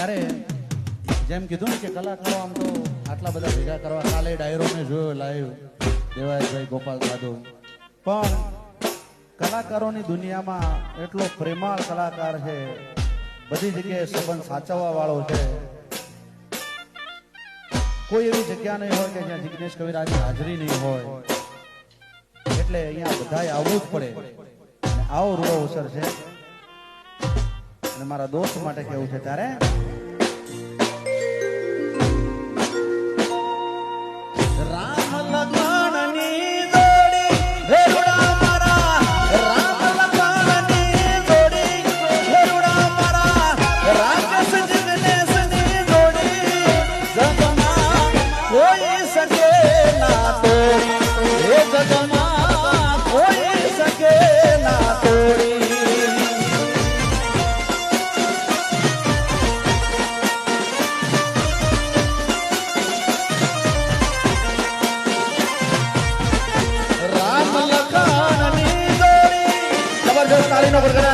ત્યારે જેમ કીધું ને કે કલાકારો આમ તો આટલા બધા ભેગા કરવા, કાલે ડાયરો મેં જોયો લાઈવ દેવાયતભાઈ ગોપાલ સાધુ, પણ કલાકારોની દુનિયામાં એટલો પ્રેમાળ કલાકાર છે, બધી જગ્યાએ સંબંધ સાચવવા વાળો છે. કોઈ એવી જગ્યા નહીં હોય કે જ્યાં જિગ્નેશ કવિરાજની હાજરી નહીં હોય, એટલે અહીંયા બધાએ આવવું જ પડે. અને આવો રૂડો અવસર છે અને મારા દોસ્ત માટે કેવું છે ત્યારે રામ લગનની જોડી ભેરુડા મારા, રામ લગનની જોડી ભેરુડા મારા, રાકેશ જિગ્નેશની જોડી જગમાં કોઈ શકે ના તોડી, હે જગમાં કોઈ શકે ના તોડી. તાળીનો ગડગડાટ.